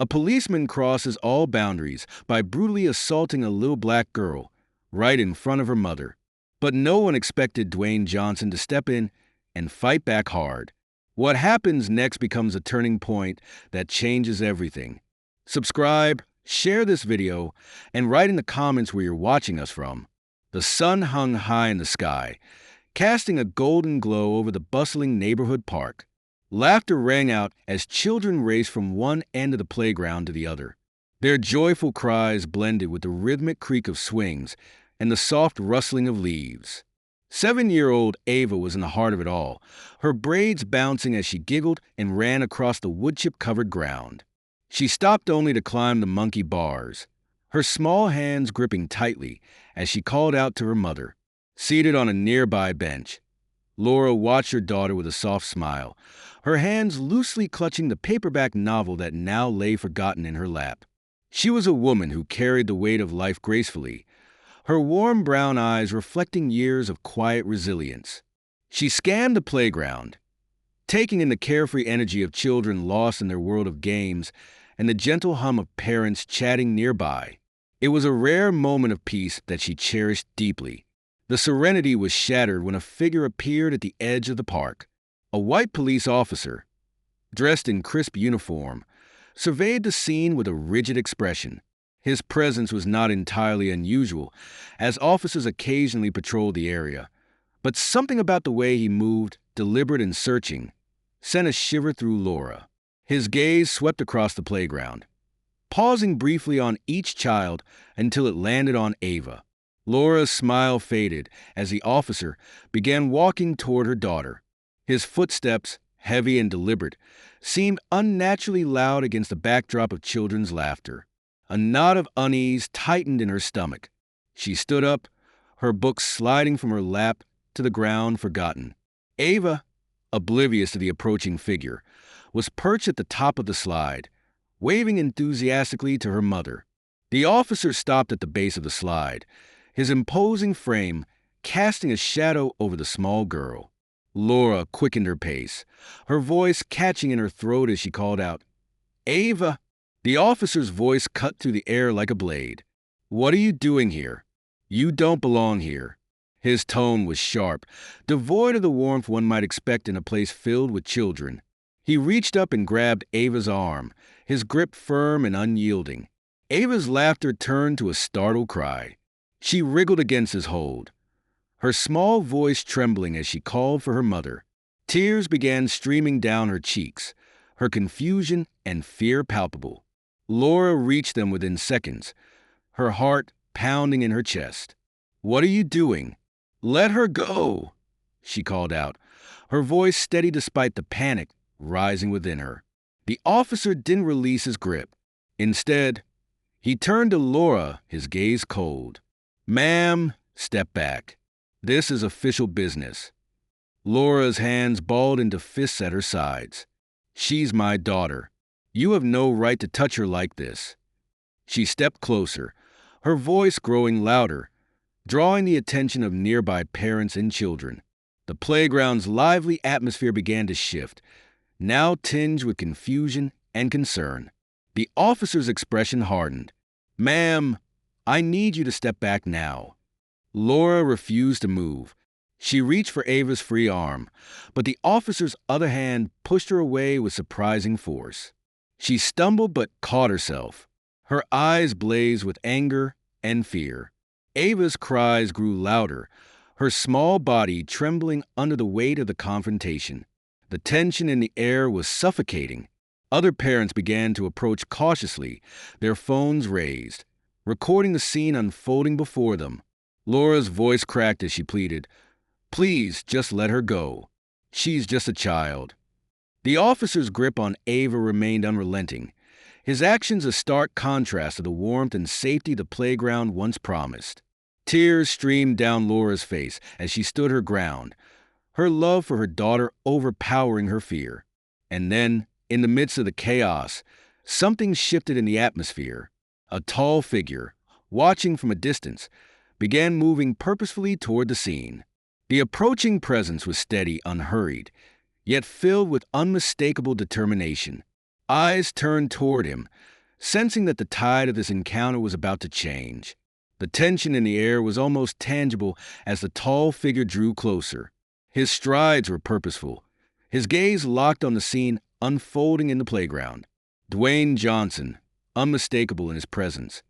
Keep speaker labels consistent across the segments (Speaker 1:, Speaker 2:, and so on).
Speaker 1: A policeman crosses all boundaries by brutally assaulting a little black girl right in front of her mother. But no one expected Dwayne Johnson to step in and fight back hard. What happens next becomes a turning point that changes everything. Subscribe, share this video, and write in the comments where you're watching us from. The sun hung high in the sky, casting a golden glow over the bustling neighborhood park. Laughter rang out as children raced from one end of the playground to the other. Their joyful cries blended with the rhythmic creak of swings and the soft rustling of leaves. 7-year-old Ava was in the heart of it all, her braids bouncing as she giggled and ran across the woodchip-covered ground. She stopped only to climb the monkey bars, her small hands gripping tightly as she called out to her mother. Seated on a nearby bench, Laura watched her daughter with a soft smile, her hands loosely clutching the paperback novel that now lay forgotten in her lap. She was a woman who carried the weight of life gracefully, her warm brown eyes reflecting years of quiet resilience. She scanned the playground, taking in the carefree energy of children lost in their world of games and the gentle hum of parents chatting nearby. It was a rare moment of peace that she cherished deeply. The serenity was shattered when a figure appeared at the edge of the park. A white police officer, dressed in crisp uniform, surveyed the scene with a rigid expression. His presence was not entirely unusual, as officers occasionally patrolled the area. But something about the way he moved, deliberate and searching, sent a shiver through Laura. His gaze swept across the playground, pausing briefly on each child until it landed on Ava. Laura's smile faded as the officer began walking toward her daughter. His footsteps, heavy and deliberate, seemed unnaturally loud against the backdrop of children's laughter. A knot of unease tightened in her stomach. She stood up, her books sliding from her lap to the ground forgotten. Ava, oblivious to the approaching figure, was perched at the top of the slide, waving enthusiastically to her mother. The officer stopped at the base of the slide, his imposing frame casting a shadow over the small girl. Laura quickened her pace, her voice catching in her throat as she called out, "Ava!" The officer's voice cut through the air like a blade. "What are you doing here? You don't belong here." His tone was sharp, devoid of the warmth one might expect in a place filled with children. He reached up and grabbed Ava's arm, his grip firm and unyielding. Ava's laughter turned to a startled cry. She wriggled against his hold, her small voice trembling as she called for her mother. Tears began streaming down her cheeks, her confusion and fear palpable. Laura reached them within seconds, her heart pounding in her chest. "What are you doing? Let her go," she called out, her voice steady despite the panic rising within her. The officer didn't release his grip. Instead, he turned to Laura, his gaze cold. "Ma'am, step back. This is official business." Laura's hands balled into fists at her sides. "She's my daughter. You have no right to touch her like this." She stepped closer, her voice growing louder, drawing the attention of nearby parents and children. The playground's lively atmosphere began to shift, now tinged with confusion and concern. The officer's expression hardened. "Ma'am, I need you to step back now." Laura refused to move. She reached for Ava's free arm, but the officer's other hand pushed her away with surprising force. She stumbled but caught herself. Her eyes blazed with anger and fear. Ava's cries grew louder, her small body trembling under the weight of the confrontation. The tension in the air was suffocating. Other parents began to approach cautiously, their phones raised, recording the scene unfolding before them. Laura's voice cracked as she pleaded, "Please, just let her go. She's just a child." The officer's grip on Ava remained unrelenting, his actions a stark contrast to the warmth and safety the playground once promised. Tears streamed down Laura's face as she stood her ground, her love for her daughter overpowering her fear. And then, in the midst of the chaos, something shifted in the atmosphere. A tall figure, watching from a distance, began moving purposefully toward the scene. The approaching presence was steady, unhurried, yet filled with unmistakable determination. eyes turned toward him, sensing that the tide of this encounter was about to change. The tension in the air was almost tangible as the tall figure drew closer. His strides were purposeful, his gaze locked on the scene unfolding in the playground. Dwayne Johnson, unmistakable in his presence,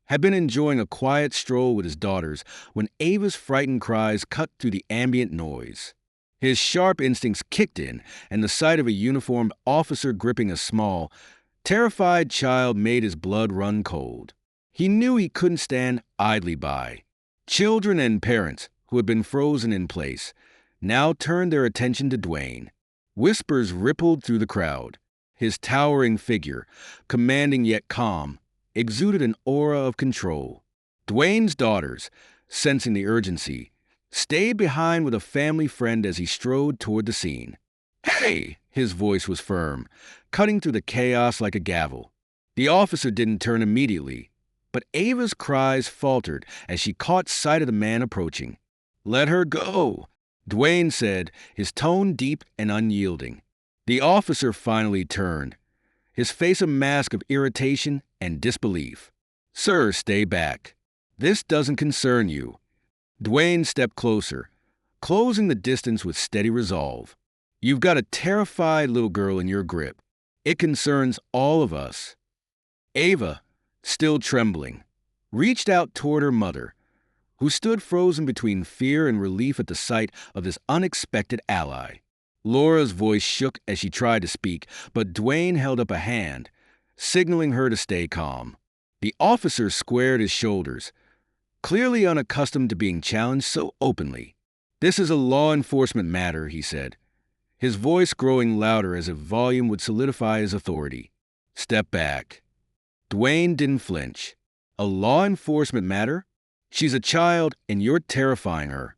Speaker 1: had been enjoying a quiet stroll with his daughters when Ava's frightened cries cut through the ambient noise. His sharp instincts kicked in, and the sight of a uniformed officer gripping a small, terrified child made his blood run cold. He knew he couldn't stand idly by. Children and parents, who had been frozen in place, now turned their attention to Dwayne. Whispers rippled through the crowd. His towering figure, commanding yet calm, exuded an aura of control. Dwayne's daughters, sensing the urgency, stayed behind with a family friend as he strode toward the scene. "Hey!" His voice was firm, cutting through the chaos like a gavel. The officer didn't turn immediately, but Ava's cries faltered as she caught sight of the man approaching. "Let her go," Dwayne said, his tone deep and unyielding. The officer finally turned, his face a mask of irritation and disbelief. "Sir, stay back. This doesn't concern you." Dwayne stepped closer, closing the distance with steady resolve. "You've got a terrified little girl in your grip. It concerns all of us." Ava, still trembling, reached out toward her mother, who stood frozen between fear and relief at the sight of this unexpected ally. Laura's voice shook as she tried to speak, but Dwayne held up a hand, signaling her to stay calm. The officer squared his shoulders, clearly unaccustomed to being challenged so openly. "This is a law enforcement matter," he said, his voice growing louder as if volume would solidify his authority. "Step back." Dwayne didn't flinch. "A law enforcement matter? She's a child, and you're terrifying her."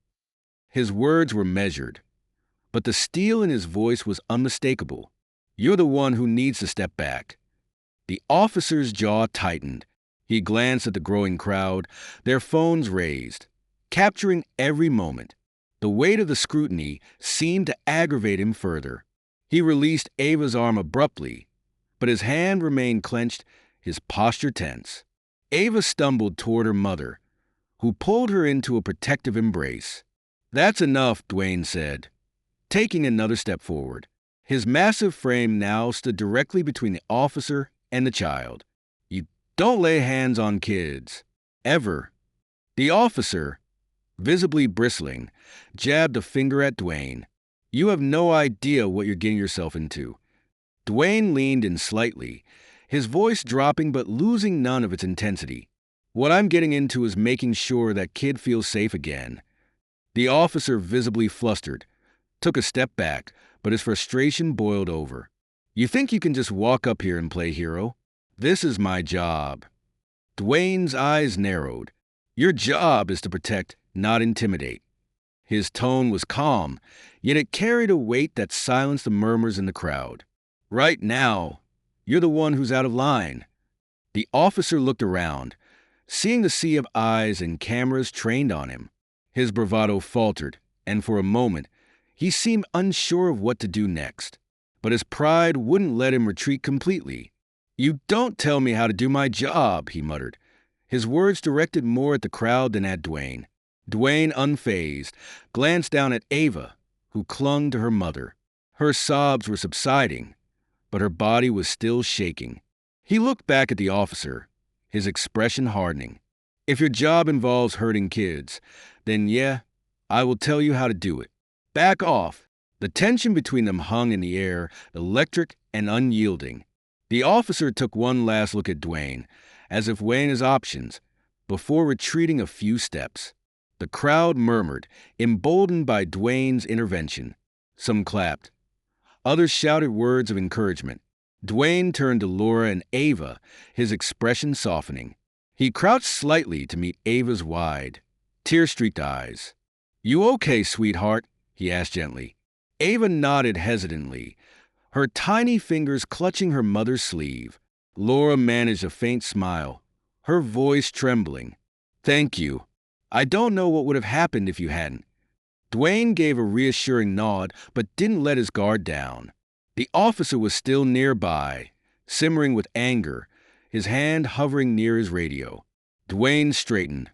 Speaker 1: His words were measured, but the steel in his voice was unmistakable. "You're the one who needs to step back." The officer's jaw tightened. He glanced at the growing crowd, their phones raised, capturing every moment. The weight of the scrutiny seemed to aggravate him further. He released Ava's arm abruptly, but his hand remained clenched, his posture tense. Ava stumbled toward her mother, who pulled her into a protective embrace. "That's enough," Dwayne said, taking another step forward. His massive frame now stood directly between the officer and the child. "You don't lay hands on kids. Ever." The officer, visibly bristling, jabbed a finger at Dwayne. "You have no idea what you're getting yourself into." Dwayne leaned in slightly, his voice dropping but losing none of its intensity. "What I'm getting into is making sure that kid feels safe again." The officer, visibly flustered, took a step back, but his frustration boiled over. "You think you can just walk up here and play hero? This is my job." Dwayne's eyes narrowed. "Your job is to protect, not intimidate." His tone was calm, yet it carried a weight that silenced the murmurs in the crowd. "Right now, you're the one who's out of line." The officer looked around, seeing the sea of eyes and cameras trained on him. His bravado faltered, and for a moment, he seemed unsure of what to do next. But his pride wouldn't let him retreat completely. "You don't tell me how to do my job," he muttered, his words directed more at the crowd than at Dwayne. Dwayne, unfazed, glanced down at Ava, who clung to her mother. Her sobs were subsiding, but her body was still shaking. He looked back at the officer, his expression hardening. "If your job involves hurting kids, then yeah, I will tell you how to do it. Back off." The tension between them hung in the air, electric and unyielding. The officer took one last look at Dwayne, as if weighing his options, before retreating a few steps. The crowd murmured, emboldened by Dwayne's intervention. Some clapped. Others shouted words of encouragement. Dwayne turned to Laura and Ava, his expression softening. He crouched slightly to meet Ava's wide, tear-streaked eyes. "You okay, sweetheart?" he asked gently. Ava nodded hesitantly, her tiny fingers clutching her mother's sleeve. Laura managed a faint smile, her voice trembling. "Thank you. I don't know what would have happened if you hadn't." Dwayne gave a reassuring nod, but didn't let his guard down. The officer was still nearby, simmering with anger, his hand hovering near his radio. Dwayne straightened,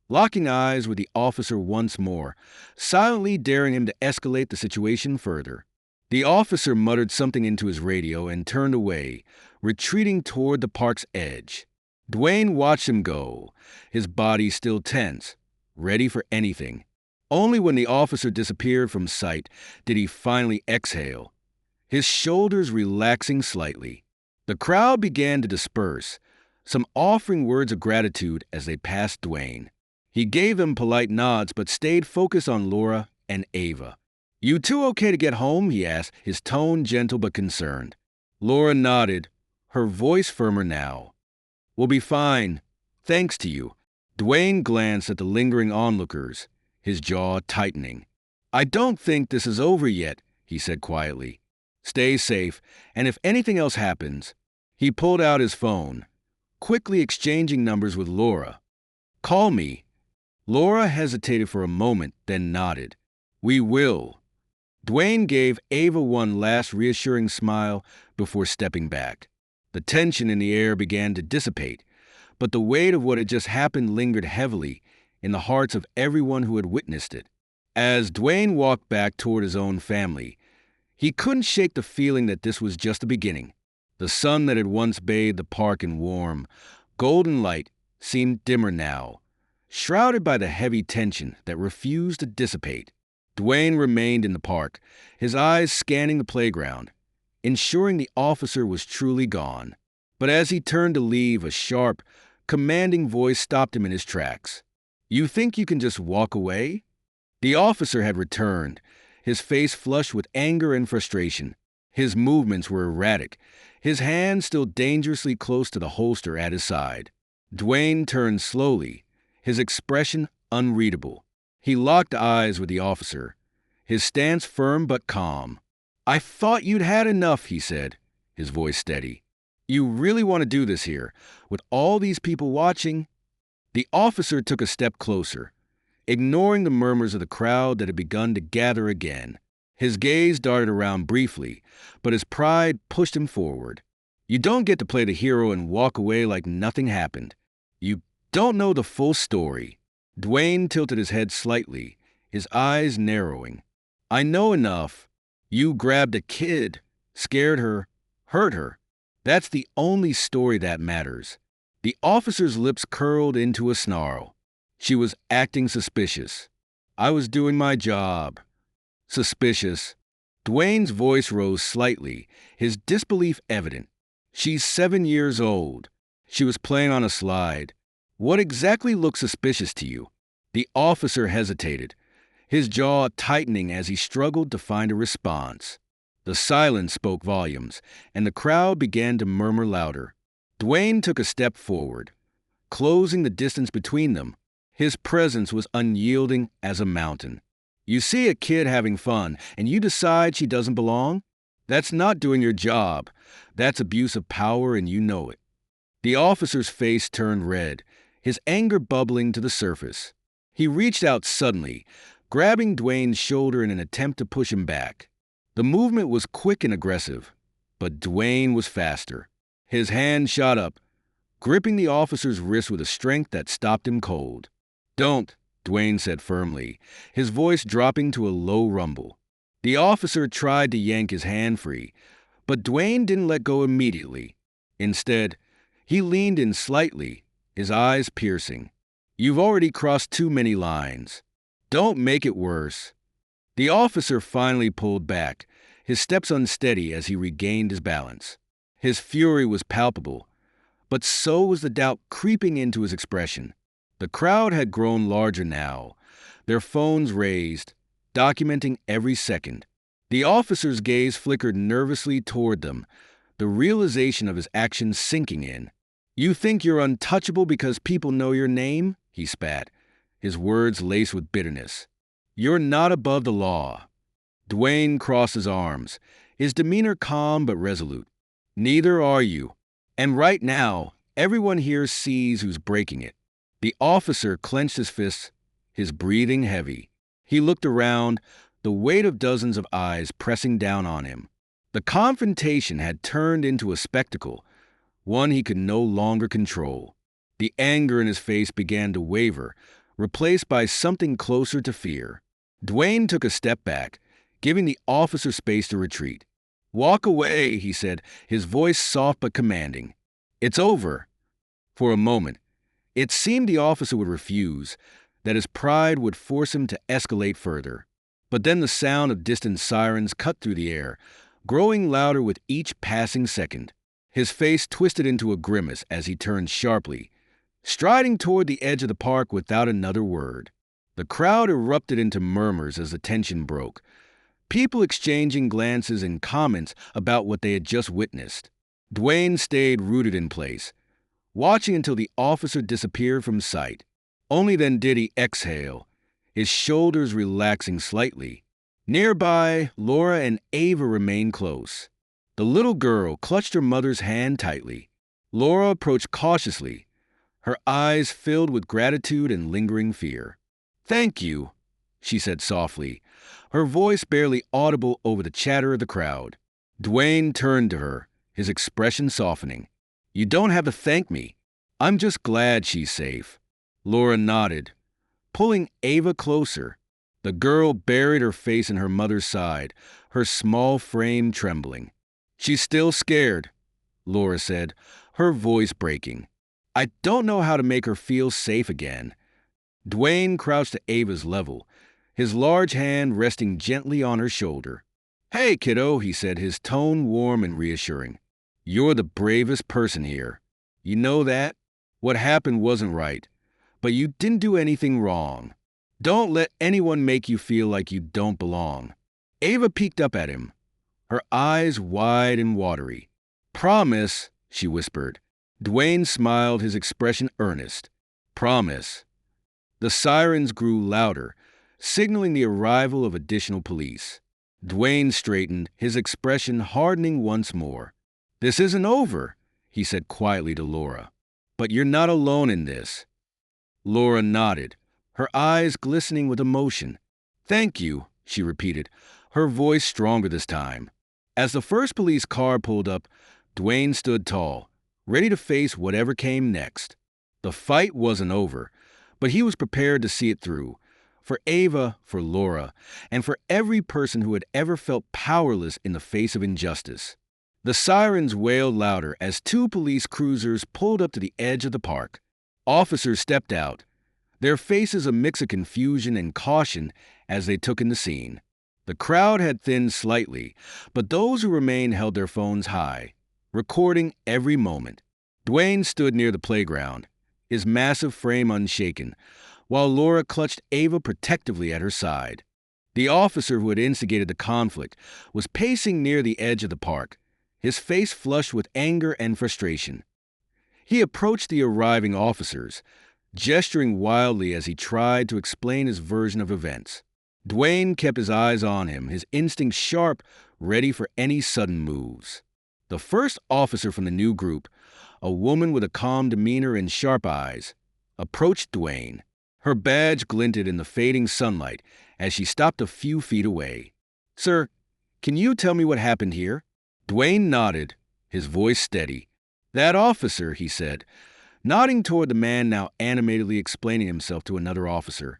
Speaker 1: locking eyes with the officer once more, silently daring him to escalate the situation further. The officer muttered something into his radio and turned away, retreating toward the park's edge. Dwayne watched him go, his body still tense, ready for anything. Only when the officer disappeared from sight did he finally exhale, his shoulders relaxing slightly. The crowd began to disperse, some offering words of gratitude as they passed Dwayne. He gave them polite nods but stayed focused on Laura and Ava. "You two okay to get home?" he asked, his tone gentle but concerned. Laura nodded, her voice firmer now. "We'll be fine, thanks to you." Dwayne glanced at the lingering onlookers, his jaw tightening. "I don't think this is over yet," he said quietly. "Stay safe, and if anything else happens..." He pulled out his phone, quickly exchanging numbers with Laura. "Call me." Laura hesitated for a moment, then nodded. "We will." Dwayne gave Ava one last reassuring smile before stepping back. The tension in the air began to dissipate, but the weight of what had just happened lingered heavily in the hearts of everyone who had witnessed it. As Dwayne walked back toward his own family, he couldn't shake the feeling that this was just the beginning. The sun that had once bathed the park in warm, golden light seemed dimmer now, shrouded by the heavy tension that refused to dissipate. Dwayne remained in the park, his eyes scanning the playground, ensuring the officer was truly gone. But as he turned to leave, a sharp, commanding voice stopped him in his tracks. "You think you can just walk away?" The officer had returned, his face flushed with anger and frustration. His movements were erratic, his hand still dangerously close to the holster at his side. Dwayne turned slowly, his expression unreadable. He locked eyes with the officer, his stance firm but calm. "I thought you'd had enough," he said, his voice steady. "You really want to do this here, with all these people watching?" The officer took a step closer, ignoring the murmurs of the crowd that had begun to gather again. His gaze darted around briefly, but his pride pushed him forward. "You don't get to play the hero and walk away like nothing happened. You don't know the full story." Dwayne tilted his head slightly, his eyes narrowing. "I know enough. You grabbed a kid, scared her, hurt her. That's the only story that matters." The officer's lips curled into a snarl. She was acting suspicious. "I was doing my job." "Suspicious." Dwayne's voice rose slightly, his disbelief evident. "She's 7 years old. She was playing on a slide. What exactly looks suspicious to you?" The officer hesitated, his jaw tightening as he struggled to find a response. The silence spoke volumes, and the crowd began to murmur louder. Dwayne took a step forward, closing the distance between them. His presence was unyielding as a mountain. "You see a kid having fun, and you decide she doesn't belong? That's not doing your job. That's abuse of power, and you know it." The officer's face turned red, his anger bubbling to the surface. He reached out suddenly, grabbing Dwayne's shoulder in an attempt to push him back. The movement was quick and aggressive, but Dwayne was faster. His hand shot up, gripping the officer's wrist with a strength that stopped him cold. "Don't," Dwayne said firmly, his voice dropping to a low rumble. The officer tried to yank his hand free, but Dwayne didn't let go immediately. Instead, he leaned in slightly, his eyes piercing. "You've already crossed too many lines. Don't make it worse." The officer finally pulled back, his steps unsteady as he regained his balance. His fury was palpable, but so was the doubt creeping into his expression. The crowd had grown larger now, their phones raised, documenting every second. The officer's gaze flickered nervously toward them, the realization of his actions sinking in. "You think you're untouchable because people know your name?" he spat, his words laced with bitterness. "You're not above the law." Dwayne crossed his arms, his demeanor calm but resolute. "Neither are you. And right now, everyone here sees who's breaking it." The officer clenched his fists, his breathing heavy. He looked around, the weight of dozens of eyes pressing down on him. The confrontation had turned into a spectacle, one he could no longer control. The anger in his face began to waver, replaced by something closer to fear. Dwayne took a step back, giving the officer space to retreat. "Walk away," he said, his voice soft but commanding. "It's over." For a moment, it seemed the officer would refuse, that his pride would force him to escalate further. But then the sound of distant sirens cut through the air, growing louder with each passing second. His face twisted into a grimace as he turned sharply, striding toward the edge of the park without another word. The crowd erupted into murmurs as the tension broke, people exchanging glances and comments about what they had just witnessed. Dwayne stayed rooted in place, watching until the officer disappeared from sight. Only then did he exhale, his shoulders relaxing slightly. Nearby, Laura and Ava remained close. The little girl clutched her mother's hand tightly. Laura approached cautiously, her eyes filled with gratitude and lingering fear. "Thank you," she said softly, her voice barely audible over the chatter of the crowd. Dwayne turned to her, his expression softening. "You don't have to thank me. I'm just glad she's safe." Laura nodded, pulling Ava closer. The girl buried her face in her mother's side, her small frame trembling. "She's still scared," Laura said, her voice breaking. "I don't know how to make her feel safe again." Dwayne crouched to Ava's level, his large hand resting gently on her shoulder. "Hey, kiddo," he said, his tone warm and reassuring. "You're the bravest person here. You know that? What happened wasn't right, but you didn't do anything wrong. Don't let anyone make you feel like you don't belong." Ava peeked up at him, her eyes wide and watery. "Promise," she whispered. Dwayne smiled, his expression earnest. "Promise." The sirens grew louder, signaling the arrival of additional police. Dwayne straightened, his expression hardening once more. "This isn't over," he said quietly to Laura. "But you're not alone in this." Laura nodded, her eyes glistening with emotion. "Thank you," she repeated, her voice stronger this time. As the first police car pulled up, Dwayne stood tall, ready to face whatever came next. The fight wasn't over, but he was prepared to see it through. For Ava, for Laura, and for every person who had ever felt powerless in the face of injustice. The sirens wailed louder as two police cruisers pulled up to the edge of the park. Officers stepped out, their faces a mix of confusion and caution as they took in the scene. The crowd had thinned slightly, but those who remained held their phones high, recording every moment. Dwayne stood near the playground, his massive frame unshaken, while Laura clutched Ava protectively at her side. The officer who had instigated the conflict was pacing near the edge of the park, his face flushed with anger and frustration. He approached the arriving officers, gesturing wildly as he tried to explain his version of events. Dwayne kept his eyes on him, his instincts sharp, ready for any sudden moves. The first officer from the new group, a woman with a calm demeanor and sharp eyes, approached Dwayne. Her badge glinted in the fading sunlight as she stopped a few feet away. "Sir, can you tell me what happened here?" Dwayne nodded, his voice steady. "That officer," he said, nodding toward the man now animatedly explaining himself to another officer,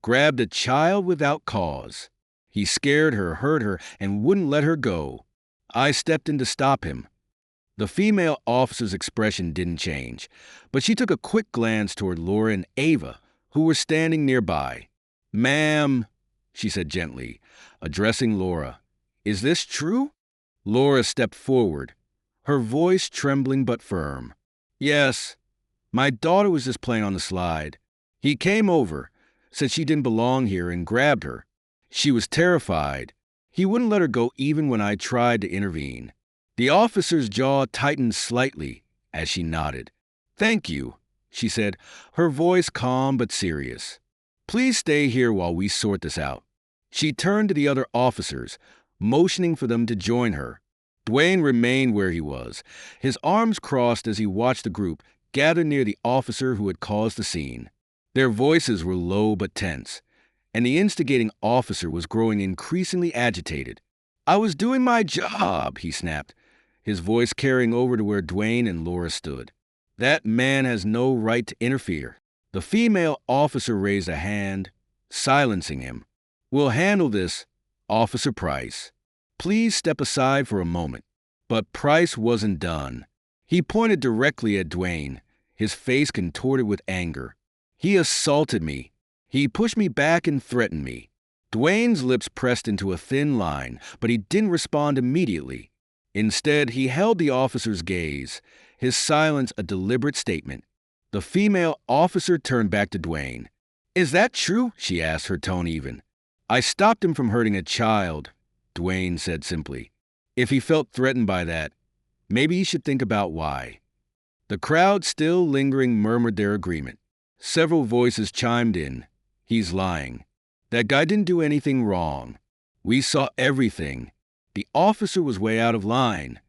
Speaker 1: "grabbed a child without cause. He scared her, hurt her, and wouldn't let her go. I stepped in to stop him." The female officer's expression didn't change, but she took a quick glance toward Laura and Ava, who were standing nearby. "Ma'am," she said gently, addressing Laura, "is this true?" Laura stepped forward, her voice trembling but firm. "Yes, my daughter was just playing on the slide. He came over, said she didn't belong here, and grabbed her. She was terrified. He wouldn't let her go even when I tried to intervene." The officer's jaw tightened slightly as she nodded. "Thank you," she said, her voice calm but serious. "Please stay here while we sort this out." She turned to the other officers, motioning for them to join her. Dwayne remained where he was, his arms crossed as he watched the group gather near the officer who had caused the scene. Their voices were low but tense, and the instigating officer was growing increasingly agitated. I was doing my job, he snapped, his voice carrying over to where Dwayne and Laura stood. That man has no right to interfere. The female officer raised a hand, silencing him. We'll handle this, Officer Price. Please step aside for a moment. But Price wasn't done. He pointed directly at Dwayne, his face contorted with anger. He assaulted me. He pushed me back and threatened me. Dwayne's lips pressed into a thin line, but he didn't respond immediately. Instead, he held the officer's gaze, his silence a deliberate statement. The female officer turned back to Dwayne. Is that true? She asked, her tone even. I stopped him from hurting a child, Dwayne said simply. If he felt threatened by that, maybe he should think about why. The crowd, still lingering, murmured their agreement. Several voices chimed in. He's lying. That guy didn't do anything wrong. We saw everything. The officer was way out of line.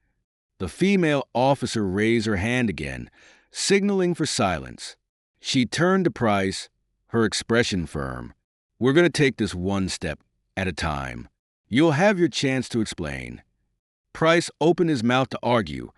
Speaker 1: The female officer raised her hand again, signaling for silence. She turned to Price, her expression firm. We're going to take this one step at a time. You'll have your chance to explain. Price opened his mouth to argue,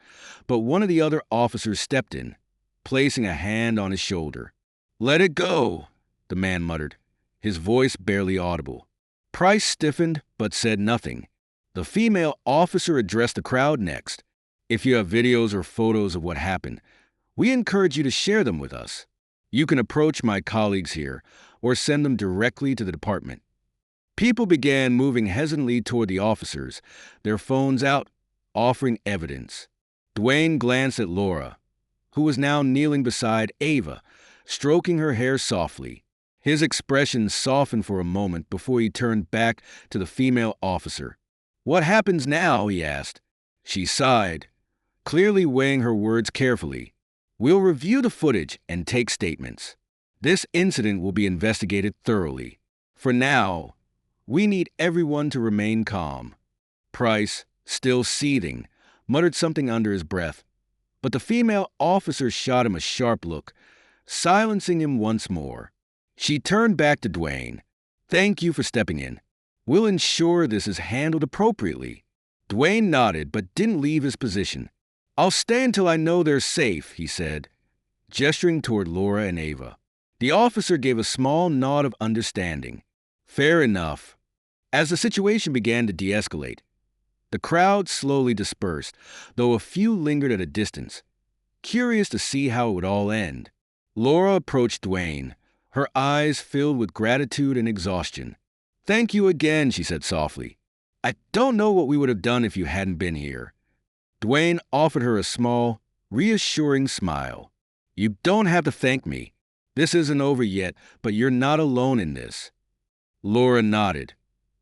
Speaker 1: but one of the other officers stepped in, placing a hand on his shoulder. Let it go, the man muttered, his voice barely audible. Price stiffened but said nothing. The female officer addressed the crowd next. If you have videos or photos of what happened, we encourage you to share them with us. You can approach my colleagues here or send them directly to the department. People began moving hesitantly toward the officers, their phones out, offering evidence. Dwayne glanced at Laura, who was now kneeling beside Ava, stroking her hair softly. His expression softened for a moment before he turned back to the female officer. What happens now? He asked. She sighed, clearly weighing her words carefully. We'll review the footage and take statements. This incident will be investigated thoroughly. For now, we need everyone to remain calm. Price, still seething, muttered something under his breath, but the female officer shot him a sharp look, silencing him once more. She turned back to Dwayne. Thank you for stepping in. We'll ensure this is handled appropriately. Dwayne nodded but didn't leave his position. I'll stay until I know they're safe, he said, gesturing toward Laura and Ava. The officer gave a small nod of understanding. Fair enough. As the situation began to de-escalate, the crowd slowly dispersed, though a few lingered at a distance, curious to see how it would all end. Laura approached Dwayne, her eyes filled with gratitude and exhaustion. Thank you again, she said softly. I don't know what we would have done if you hadn't been here. Dwayne offered her a small, reassuring smile. You don't have to thank me. This isn't over yet, but you're not alone in this. Laura nodded,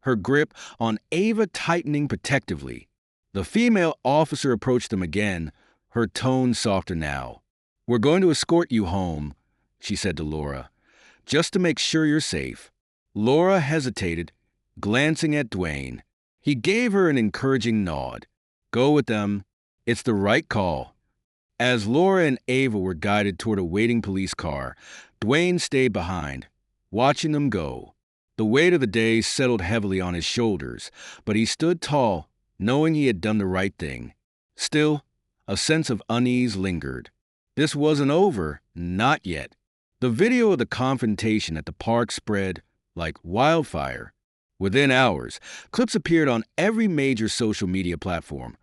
Speaker 1: her grip on Ava tightening protectively. The female officer approached them again, her tone softer now. We're going to escort you home, she said to Laura, just to make sure you're safe. Laura hesitated, glancing at Dwayne. He gave her an encouraging nod. Go with them. It's the right call. As Laura and Ava were guided toward a waiting police car, Dwayne stayed behind, watching them go. The weight of the day settled heavily on his shoulders, but he stood tall, knowing he had done the right thing. Still, a sense of unease lingered. This wasn't over, not yet. The video of the confrontation at the park spread like wildfire. Within hours, clips appeared on every major social media platform,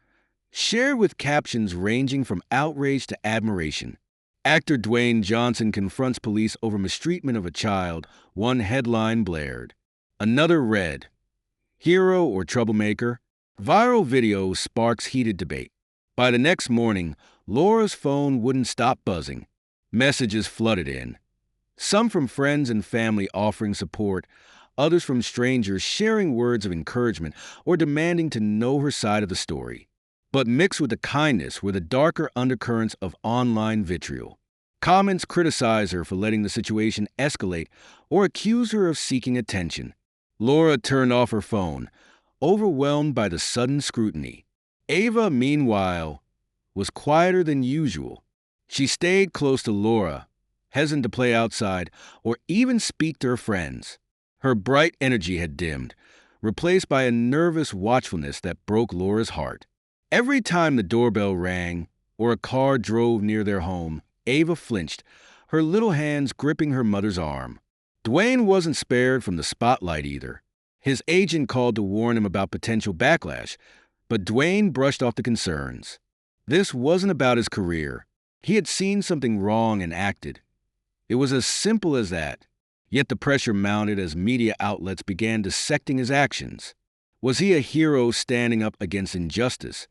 Speaker 1: shared with captions ranging from outrage to admiration. Actor Dwayne Johnson confronts police over mistreatment of a child, one headline blared. Another read, Hero or troublemaker? Viral video sparks heated debate. By the next morning, Laura's phone wouldn't stop buzzing. Messages flooded in. Some from friends and family offering support, others from strangers sharing words of encouragement or demanding to know her side of the story. But mixed with the kindness were the darker undercurrents of online vitriol. Comments criticized her for letting the situation escalate or accuse her of seeking attention. Laura turned off her phone, overwhelmed by the sudden scrutiny. Ava, meanwhile, was quieter than usual. She stayed close to Laura, hesitant to play outside or even speak to her friends. Her bright energy had dimmed, replaced by a nervous watchfulness that broke Laura's heart. Every time the doorbell rang or a car drove near their home, Ava flinched, her little hands gripping her mother's arm. Dwayne wasn't spared from the spotlight either. His agent called to warn him about potential backlash, but Dwayne brushed off the concerns. This wasn't about his career. He had seen something wrong and acted. It was as simple as that. Yet the pressure mounted as media outlets began dissecting his actions. Was he a hero standing up against injustice,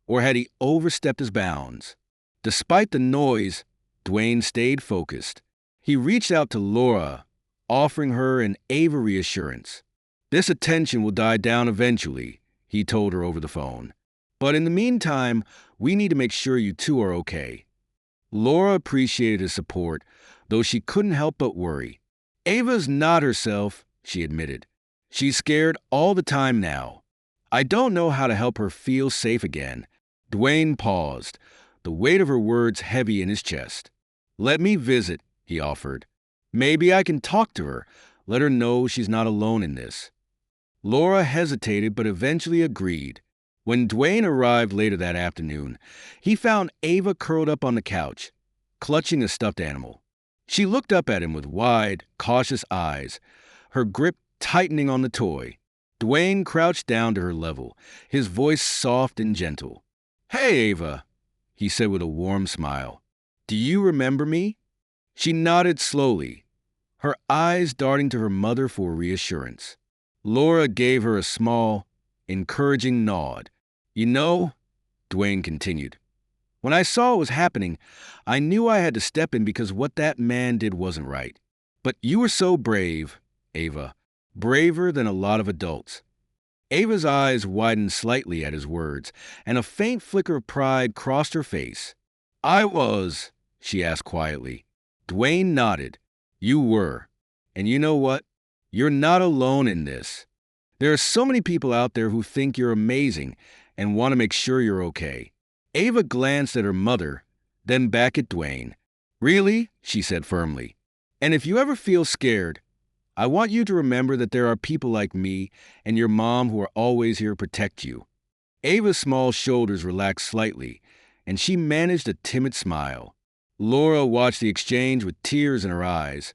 Speaker 1: or had he overstepped his bounds? Despite the noise, Dwayne stayed focused. He reached out to Laura, offering her an Ava reassurance. "This attention will die down eventually," he told her over the phone. "But in the meantime, we need to make sure you two are okay." Laura appreciated his support, though she couldn't help but worry. "Ava's not herself," she admitted. "She's scared all the time now. I don't know how to help her feel safe again." Dwayne paused, the weight of her words heavy in his chest. "Let me visit," he offered. "Maybe I can talk to her, let her know she's not alone in this." Laura hesitated but eventually agreed. When Dwayne arrived later that afternoon, he found Ava curled up on the couch, clutching a stuffed animal. She looked up at him with wide, cautious eyes, her grip tightening on the toy. Dwayne crouched down to her level, his voice soft and gentle. "Hey, Ava," he said with a warm smile. "Do you remember me?" She nodded slowly, her eyes darting to her mother for reassurance. Laura gave her a small, encouraging nod. "You know," Dwayne continued, "when I saw what was happening, I knew I had to step in because what that man did wasn't right. But you were so brave, Ava, braver than a lot of adults." Ava's eyes widened slightly at his words, and a faint flicker of pride crossed her face. "I was," she asked quietly. Dwayne nodded. "You were. And you know what? You're not alone in this. There are so many people out there who think you're amazing and want to make sure you're okay." Ava glanced at her mother, then back at Dwayne. "Really?" she said firmly. "And if you ever feel scared, I want you to remember that there are people like me and your mom who are always here to protect you." Ava's small shoulders relaxed slightly, and she managed a timid smile. Laura watched the exchange with tears in her eyes,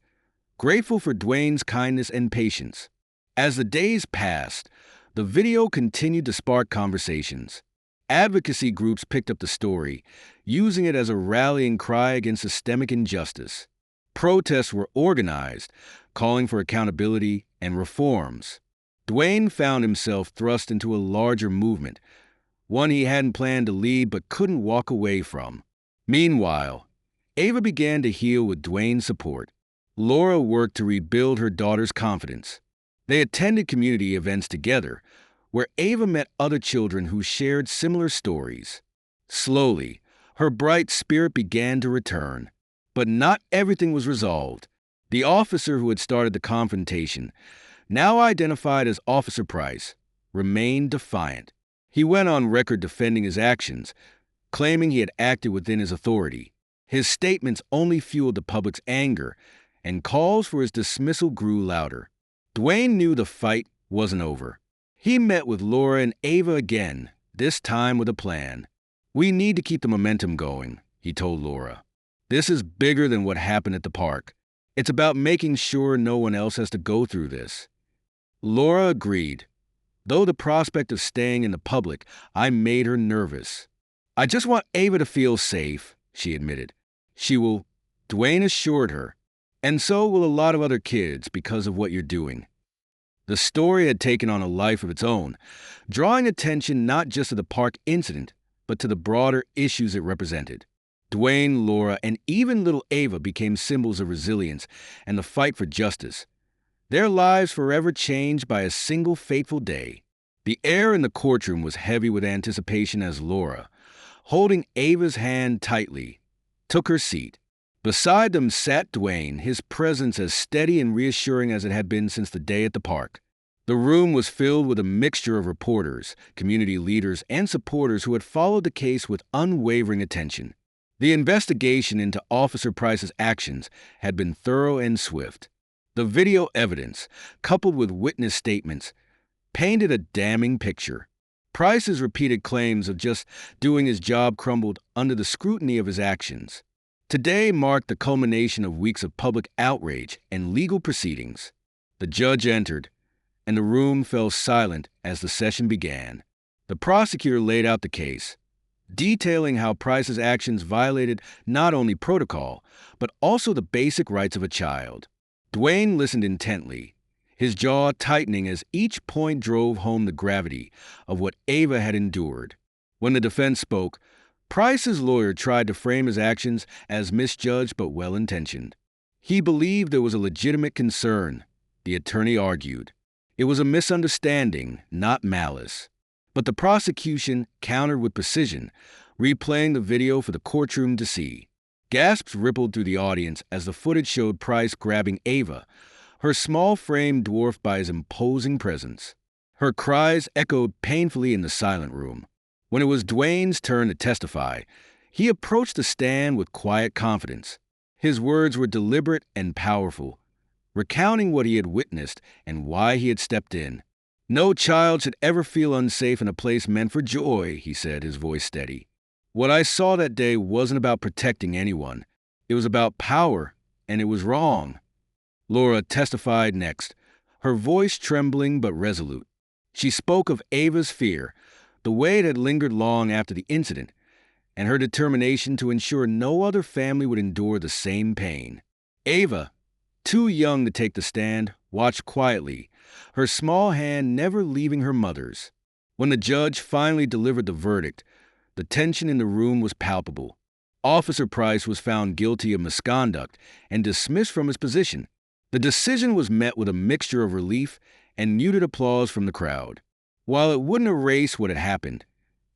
Speaker 1: grateful for Dwayne's kindness and patience. As the days passed, the video continued to spark conversations. Advocacy groups picked up the story, using it as a rallying cry against systemic injustice. Protests were organized, calling for accountability and reforms. Dwayne found himself thrust into a larger movement, one he hadn't planned to lead but couldn't walk away from. Meanwhile, Ava began to heal with Dwayne's support. Laura worked to rebuild her daughter's confidence. They attended community events together, where Ava met other children who shared similar stories. Slowly, her bright spirit began to return. But not everything was resolved. The officer who had started the confrontation, now identified as Officer Price, remained defiant. He went on record defending his actions, claiming he had acted within his authority. His statements only fueled the public's anger, and calls for his dismissal grew louder. Dwayne knew the fight wasn't over. He met with Laura and Ava again, this time with a plan. "We need to keep the momentum going," he told Laura. "This is bigger than what happened at the park. It's about making sure no one else has to go through this." Laura agreed. "Though the prospect of staying in the public, I made her nervous." "I just want Ava to feel safe," she admitted. "She will," Dwayne assured her. "And so will a lot of other kids because of what you're doing." The story had taken on a life of its own, drawing attention not just to the park incident, but to the broader issues it represented. Dwayne, Laura, and even little Ava became symbols of resilience and the fight for justice. Their lives forever changed by a single fateful day. The air in the courtroom was heavy with anticipation as Laura, holding Ava's hand tightly, took her seat. Beside them sat Dwayne, his presence as steady and reassuring as it had been since the day at the park. The room was filled with a mixture of reporters, community leaders, and supporters who had followed the case with unwavering attention. The investigation into Officer Price's actions had been thorough and swift. The video evidence, coupled with witness statements, painted a damning picture. Price's repeated claims of just doing his job crumbled under the scrutiny of his actions. Today marked the culmination of weeks of public outrage and legal proceedings. The judge entered, and the room fell silent as the session began. The prosecutor laid out the case, detailing how Price's actions violated not only protocol, but also the basic rights of a child. Dwayne listened intently, his jaw tightening as each point drove home the gravity of what Ava had endured. When the defense spoke, Price's lawyer tried to frame his actions as misjudged but well-intentioned. He believed there was a legitimate concern, the attorney argued. It was a misunderstanding, not malice. But the prosecution countered with precision, replaying the video for the courtroom to see. Gasps rippled through the audience as the footage showed Price grabbing Ava, her small frame dwarfed by his imposing presence. Her cries echoed painfully in the silent room. When it was Dwayne's turn to testify, he approached the stand with quiet confidence. His words were deliberate and powerful, recounting what he had witnessed and why he had stepped in. "No child should ever feel unsafe in a place meant for joy," he said, his voice steady. "What I saw that day wasn't about protecting anyone. It was about power, and it was wrong." Laura testified next, her voice trembling but resolute. She spoke of Ava's fear, the way it had lingered long after the incident, and her determination to ensure no other family would endure the same pain. Ava, too young to take the stand, watched quietly, her small hand never leaving her mother's. When the judge finally delivered the verdict, the tension in the room was palpable. Officer Price was found guilty of misconduct and dismissed from his position. The decision was met with a mixture of relief and muted applause from the crowd. While it wouldn't erase what had happened,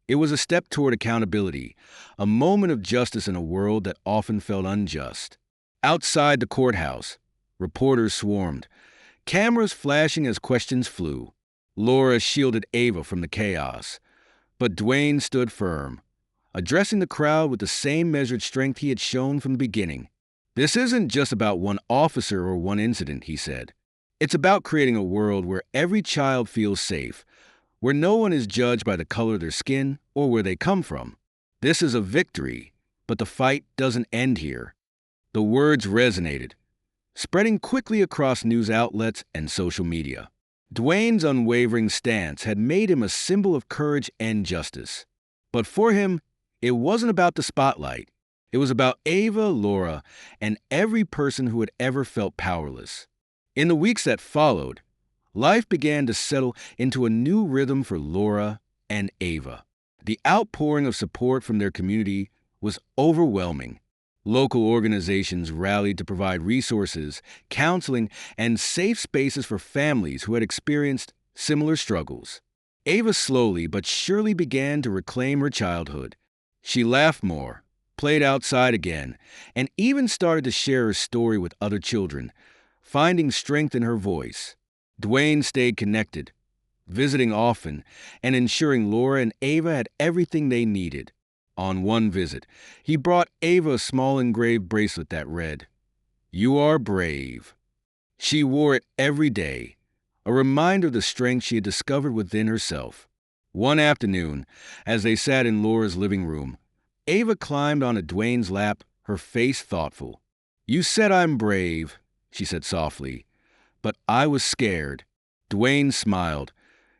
Speaker 1: it was a step toward accountability, a moment of justice in a world that often felt unjust. Outside the courthouse, reporters swarmed, cameras flashing as questions flew. Laura shielded Ava from the chaos, but Dwayne stood firm, addressing the crowd with the same measured strength he had shown from the beginning. "This isn't just about one officer or one incident," he said. "It's about creating a world where every child feels safe, where no one is judged by the color of their skin or where they come from. This is a victory, but the fight doesn't end here." The words resonated, spreading quickly across news outlets and social media. Dwayne's unwavering stance had made him a symbol of courage and justice. But for him, it wasn't about the spotlight. It was about Ava, Laura, and every person who had ever felt powerless. In the weeks that followed, life began to settle into a new rhythm for Laura and Ava. The outpouring of support from their community was overwhelming. Local organizations rallied to provide resources, counseling, and safe spaces for families who had experienced similar struggles. Ava slowly but surely began to reclaim her childhood. She laughed more, played outside again, and even started to share her story with other children, finding strength in her voice. Dwayne stayed connected, visiting often, and ensuring Laura and Ava had everything they needed. On one visit, he brought Ava a small engraved bracelet that read, "You are brave." She wore it every day, a reminder of the strength she had discovered within herself. One afternoon, as they sat in Laura's living room, Ava climbed onto Dwayne's lap, her face thoughtful. "You said I'm brave," she said softly, "but I was scared." Dwayne smiled,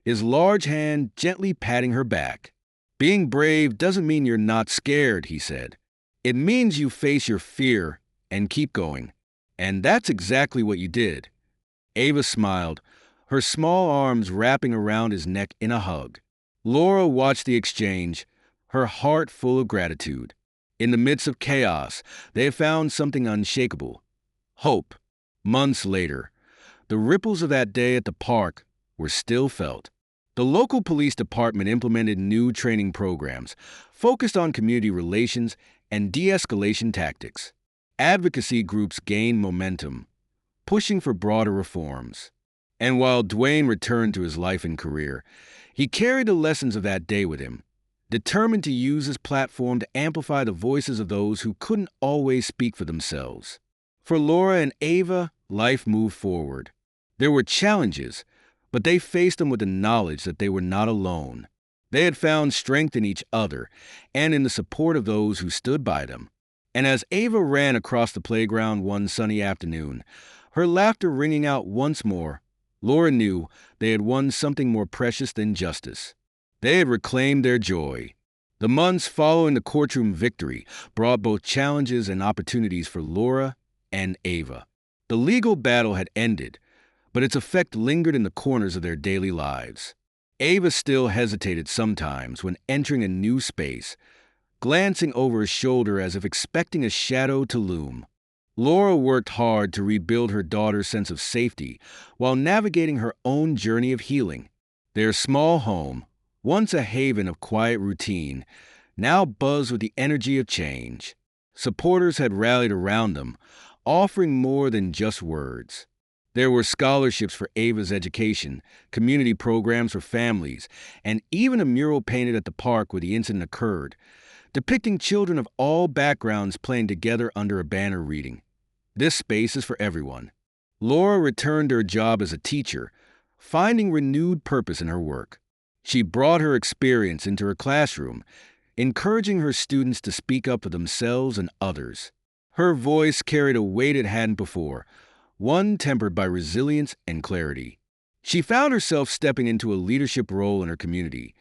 Speaker 1: his large hand gently patting her back. "Being brave doesn't mean you're not scared," he said. "It means you face your fear and keep going. And that's exactly what you did." Ava smiled, her small arms wrapping around his neck in a hug. Laura watched the exchange, her heart full of gratitude. In the midst of chaos, they had found something unshakable: hope. Months later, the ripples of that day at the park were still felt. The local police department implemented new training programs focused on community relations and de-escalation tactics. Advocacy groups gained momentum, pushing for broader reforms. And while Dwayne returned to his life and career, he carried the lessons of that day with him, determined to use his platform to amplify the voices of those who couldn't always speak for themselves. For Laura and Ava, life moved forward. There were challenges, But they faced them with the knowledge that they were not alone. They had found strength in each other and in the support of those who stood by them. And as Ava ran across the playground one sunny afternoon, her laughter ringing out once more, Laura knew they had won something more precious than justice. They had reclaimed their joy. The months following the courtroom victory brought both challenges and opportunities for Laura and Ava. The legal battle had ended, but its effect lingered in the corners of their daily lives. Ava still hesitated sometimes when entering a new space, glancing over her shoulder as if expecting a shadow to loom. Laura worked hard to rebuild her daughter's sense of safety while navigating her own journey of healing. Their small home, once a haven of quiet routine, now buzzed with the energy of change. Supporters had rallied around them, offering more than just words. There were scholarships for Ava's education, community programs for families, and even a mural painted at the park where the incident occurred, depicting children of all backgrounds playing together under a banner reading, "This space is for everyone." Laura returned to her job as a teacher, finding renewed purpose in her work. She brought her experience into her classroom, encouraging her students to speak up for themselves and others. Her voice carried a weight it hadn't before, one tempered by resilience and clarity. She found herself stepping into a leadership role in her community,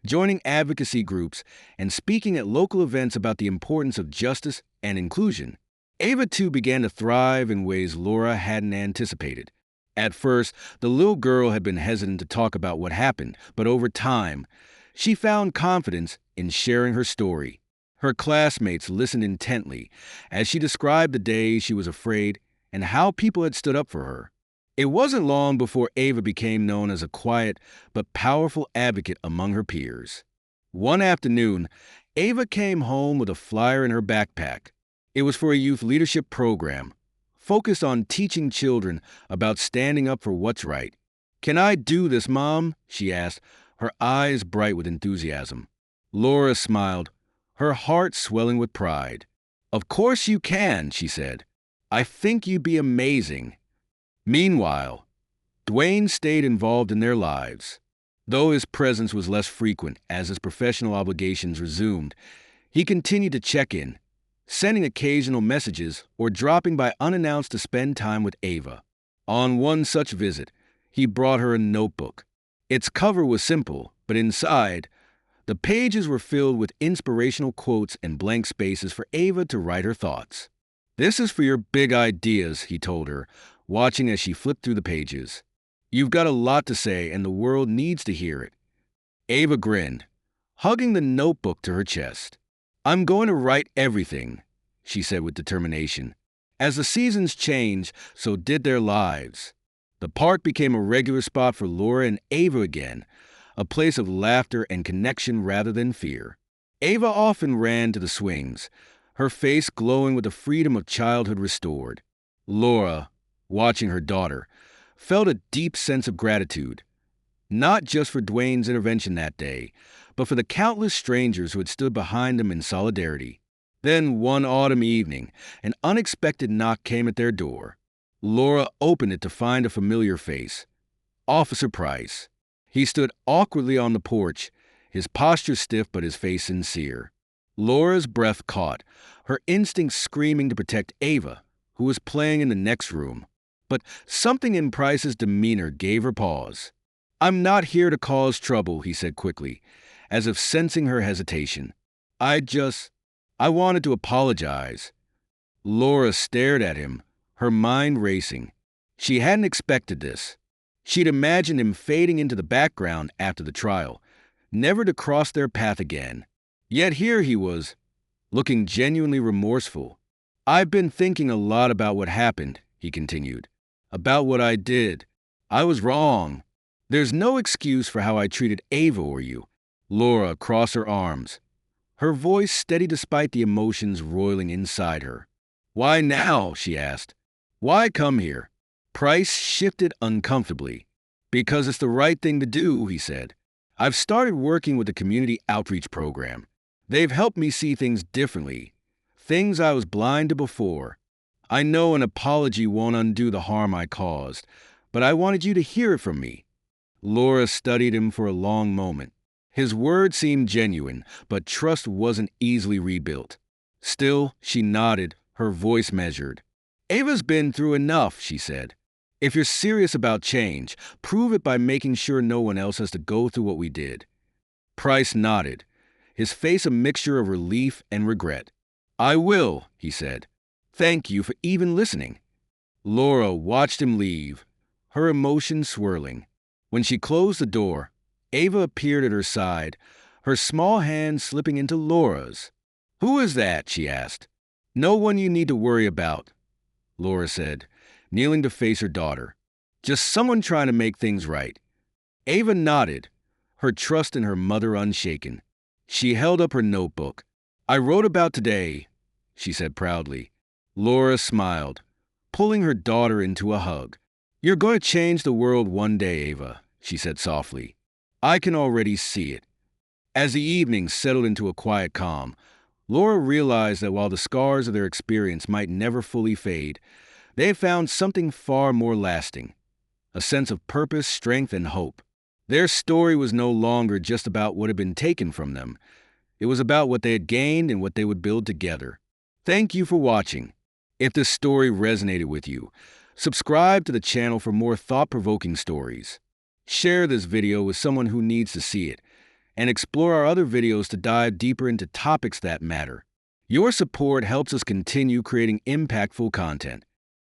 Speaker 1: joining advocacy groups and speaking at local events about the importance of justice and inclusion. Ava, too, began to thrive in ways Laura hadn't anticipated. At first, the little girl had been hesitant to talk about what happened, but over time, she found confidence in sharing her story. Her classmates listened intently as she described the days she was afraid and how people had stood up for her. It wasn't long before Ava became known as a quiet but powerful advocate among her peers. One afternoon, Ava came home with a flyer in her backpack. It was for a youth leadership program, focused on teaching children about standing up for what's right. "Can I do this, Mom?" she asked, her eyes bright with enthusiasm. Laura smiled, her heart swelling with pride. "Of course you can," she said. "I think you'd be amazing." Meanwhile, Dwayne stayed involved in their lives. Though his presence was less frequent as his professional obligations resumed, he continued to check in, sending occasional messages or dropping by unannounced to spend time with Ava. On one such visit, he brought her a notebook. Its cover was simple, but inside, the pages were filled with inspirational quotes and blank spaces for Ava to write her thoughts. "This is for your big ideas," he told her, watching as she flipped through the pages. "You've got a lot to say, and the world needs to hear it." Ava grinned, hugging the notebook to her chest. "I'm going to write everything," she said with determination. As the seasons changed, so did their lives. The park became a regular spot for Laura and Ava again, a place of laughter and connection rather than fear. Ava often ran to the swings, her face glowing with the freedom of childhood restored. Laura, watching her daughter, felt a deep sense of gratitude, not just for Dwayne's intervention that day, but for the countless strangers who had stood behind them in solidarity. Then one autumn evening, an unexpected knock came at their door. Laura opened it to find a familiar face, Officer Price. He stood awkwardly on the porch, his posture stiff but his face sincere. Laura's breath caught, her instincts screaming to protect Ava, who was playing in the next room. But something in Price's demeanor gave her pause. "I'm not here to cause trouble," he said quickly, as if sensing her hesitation. I wanted to apologize." Laura stared at him, her mind racing. She hadn't expected this. She'd imagined him fading into the background after the trial, never to cross their path again. Yet here he was, looking genuinely remorseful. "I've been thinking a lot about what happened," he continued. "About what I did. I was wrong. There's no excuse for how I treated Ava or you." Laura crossed her arms, her voice steady despite the emotions roiling inside her. "Why now?" she asked. "Why come here?" Price shifted uncomfortably. "Because it's the right thing to do," he said. "I've started working with the community outreach program. They've helped me see things differently, things I was blind to before. I know an apology won't undo the harm I caused, but I wanted you to hear it from me. Laura studied him for a long moment. His words seemed genuine, but trust wasn't easily rebuilt. Still, she nodded, her voice measured. "Ava's been through enough," she said. "If you're serious about change, prove it by making sure no one else has to go through what we did." Price nodded, his face a mixture of relief and regret. "I will," he said. "Thank you for even listening." Laura watched him leave, her emotions swirling. When she closed the door, Ava appeared at her side, her small hand slipping into Laura's. "Who is that?" she asked. "No one you need to worry about," Laura said, kneeling to face her daughter. "Just someone trying to make things right." Ava nodded, her trust in her mother unshaken. She held up her notebook. "I wrote about today," she said proudly. Laura smiled, pulling her daughter into a hug. "You're going to change the world one day, Ava," she said softly. "I can already see it." As the evening settled into a quiet calm, Laura realized that while the scars of their experience might never fully fade, they had found something far more lasting, a sense of purpose, strength, and hope. Their story was no longer just about what had been taken from them. It was about what they had gained and what they would build together. Thank you for watching. If this story resonated with you, subscribe to the channel for more thought-provoking stories. Share this video with someone who needs to see it, and explore our other videos to dive deeper into topics that matter. Your support helps us continue creating impactful content.